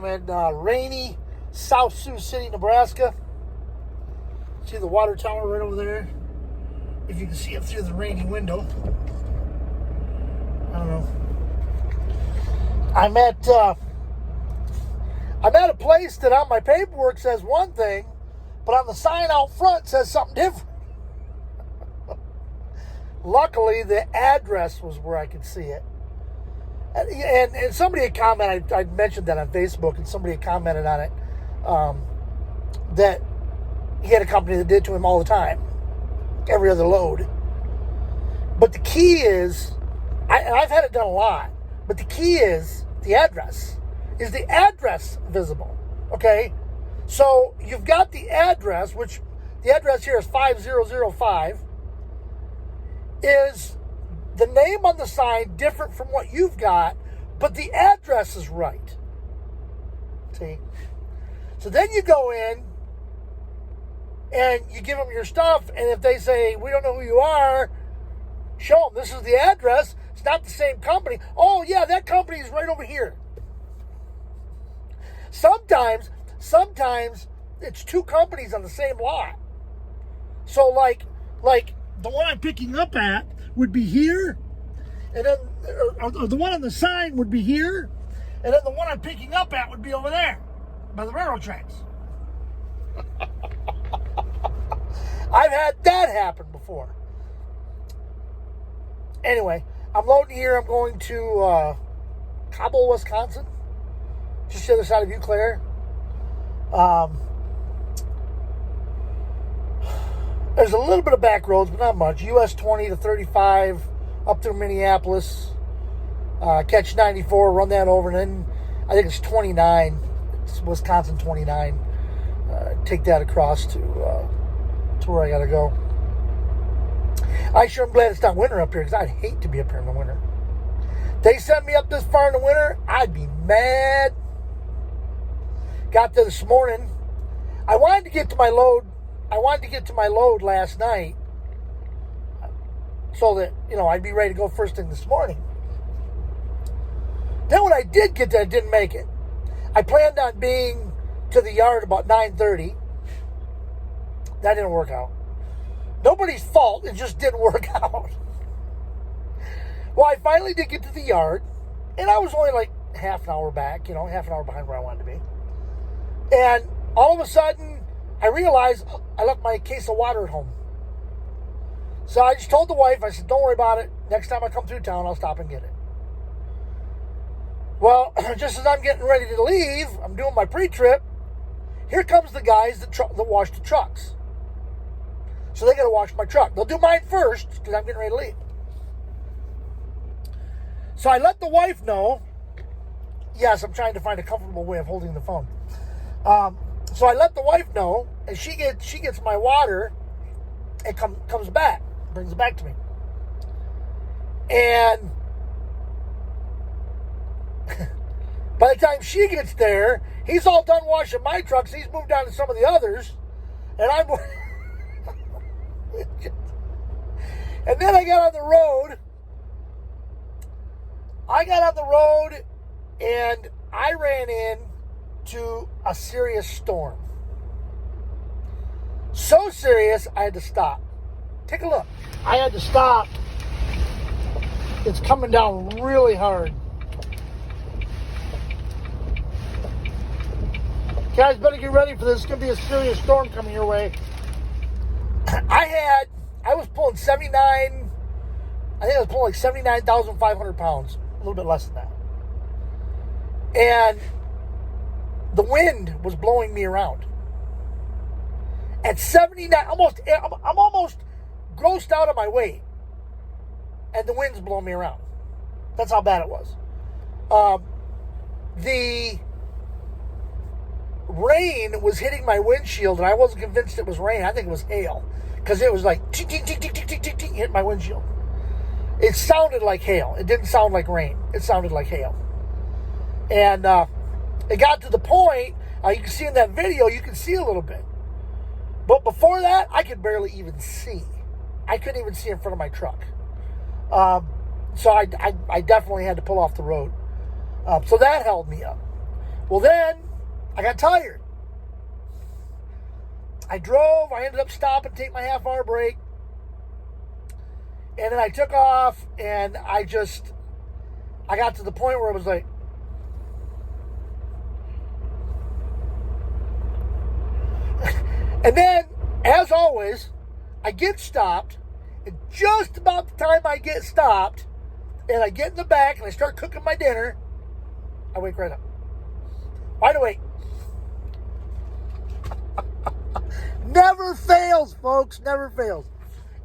am in rainy South Sioux City, Nebraska. See the water tower right over there? If you can see it through the rainy window. I don't know. I'm at a place that on my paperwork says one thing, but on the sign out front says something different. Luckily, the address was where I could see it. And somebody had commented, I mentioned that on Facebook, and somebody had commented on it, that he had a company that did it to him all the time, every other load. But the key is, I've had it done a lot, but the key is the address. Is the address visible? Okay? So you've got the address, which the address here is 5005. Is the name on the sign different from what you've got, but the address is right? See? So then you go in and you give them your stuff, and if they say, we don't know who you are, show them this is the address. It's not the same company. Oh, yeah, that company is right over here. Sometimes it's two companies on the same lot. So like the one I'm picking up at would be here, and then or the one on the sign would be here, and then the one I'm picking up at would be over there by the railroad tracks. I've had that happen before. Anyway, I'm loading here. I'm going to Cobble, Wisconsin, just the other side of Eau Claire. There's a little bit of back roads, but not much. US 20 to 35 up through Minneapolis. Catch 94, run that over, and then I think it's 29. It's Wisconsin 29. Take that across to where I got to go. I sure am glad it's not winter up here, because I'd hate to be up here in the winter. They sent me up this far in the winter, I'd be mad. Got there this morning. I wanted to get to my load last night so that, I'd be ready to go first thing this morning. Then when I did get there, I didn't make it. I planned on being to the yard about 9:30. That didn't work out. Nobody's fault. It just didn't work out. Well, I finally did get to the yard, and I was only like half an hour back, half an hour behind where I wanted to be. And all of a sudden, I realized I left my case of water at home. So I just told the wife, I said, don't worry about it. Next time I come through town, I'll stop and get it. Well, just as I'm getting ready to leave, I'm doing my pre-trip, here comes the guys that wash the trucks. So they got to wash my truck. They'll do mine first because I'm getting ready to leave. So I let the wife know. Yes, I'm trying to find a comfortable way of holding the phone. So I let the wife know, and she gets my water and comes back, brings it back to me. And by the time she gets there, he's all done washing my trucks. He's moved on to some of the others, and I'm. And then I got on the road, and I ran into a serious storm. So serious, I had to stop. Take a look. I had to stop. It's coming down really hard. Guys, better get ready for this. It's going to be a serious storm coming your way. I was pulling 79,500 pounds, a little bit less than that. And the wind was blowing me around. At 79, I'm almost grossed out of my weight. And the wind's blowing me around. That's how bad it was. The rain was hitting my windshield, and I wasn't convinced it was rain. I think it was hail. Because it was like tick, tick, tick, tick, tick, tick, tick, tick, hit my windshield. It sounded like hail. It didn't sound like rain. It sounded like hail. And it got to the point, you can see in that video, you can see a little bit. But before that, I could barely even see. I couldn't even see in front of my truck. So I definitely had to pull off the road. So that held me up. Well, then I got tired. I drove. I ended up stopping to take my half-hour break. And then I took off, and I got to the point where I was like, and then, as always, I get stopped, and just about the time I get stopped, and I get in the back, and I start cooking my dinner, I wake right up. Wide awake. Never fails, folks. Never fails.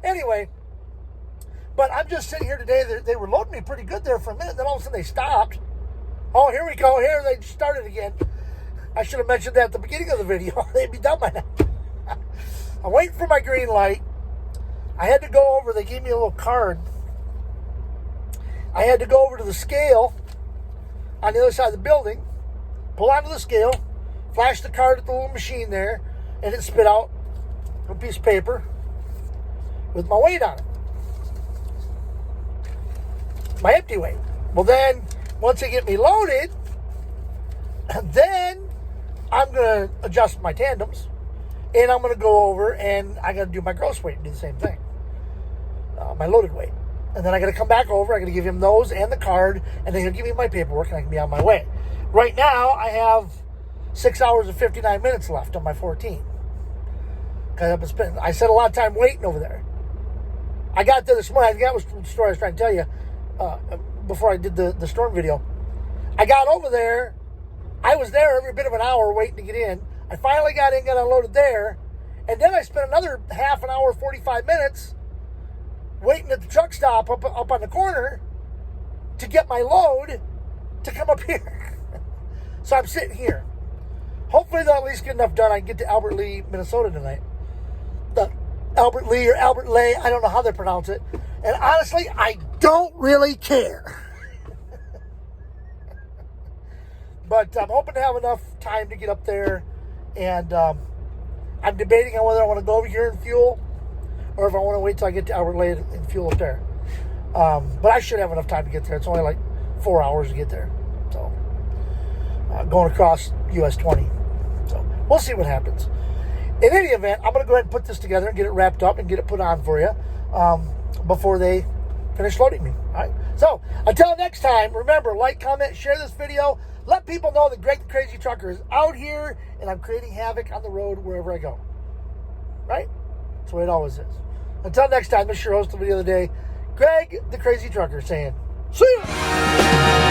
Anyway, but I'm just sitting here today. They were loading me pretty good there for a minute. Then all of a sudden they stopped. Oh, here we go. Here they started again. I should have mentioned that at the beginning of the video. They'd be done by now. I'm waiting for my green light. I had to go over. They gave me a little card. I had to go over to the scale on the other side of the building, pull onto the scale, flash the card at the little machine there, and it spit out a piece of paper with my weight on it. My empty weight. Well, then, once they get me loaded, then I'm going to adjust my tandems, and I'm going to go over, and I got to do my gross weight and do the same thing. My loaded weight. And then I got to come back over. I got to give him those and the card, and then he'll give me my paperwork, and I can be on my way. Right now, I have 6 hours and 59 minutes left on my 14. Because I've been spending, I spent a lot of time waiting over there. I got there this morning. I think that was the story I was trying to tell you before I did the storm video. I got over there. I was there every bit of an hour waiting to get in. I finally got in, got unloaded there. And then I spent another half an hour, 45 minutes waiting at the truck stop up on the corner to get my load to come up here. So I'm sitting here. Hopefully they'll at least get enough done. I can get to Albert Lea, Minnesota tonight. The Albert Lea or Albert Lea, I don't know how they pronounce it. And honestly, I don't really care. But I'm hoping to have enough time to get up there. And I'm debating on whether I want to go over here and fuel, or if I want to wait till I get to Albert Lea and fuel up there. But I should have enough time to get there. It's only like 4 hours to get there. So, going across US 20. So, we'll see what happens. In any event, I'm going to go ahead and put this together and get it wrapped up and get it put on for you before they finish loading me. All right. So, until next time, remember, like, comment, share this video. Let people know that Greg the Crazy Trucker is out here and I'm creating havoc on the road wherever I go. Right? That's the way it always is. Until next time, this is your host of the video of the day, Greg the Crazy Trucker, saying, see ya!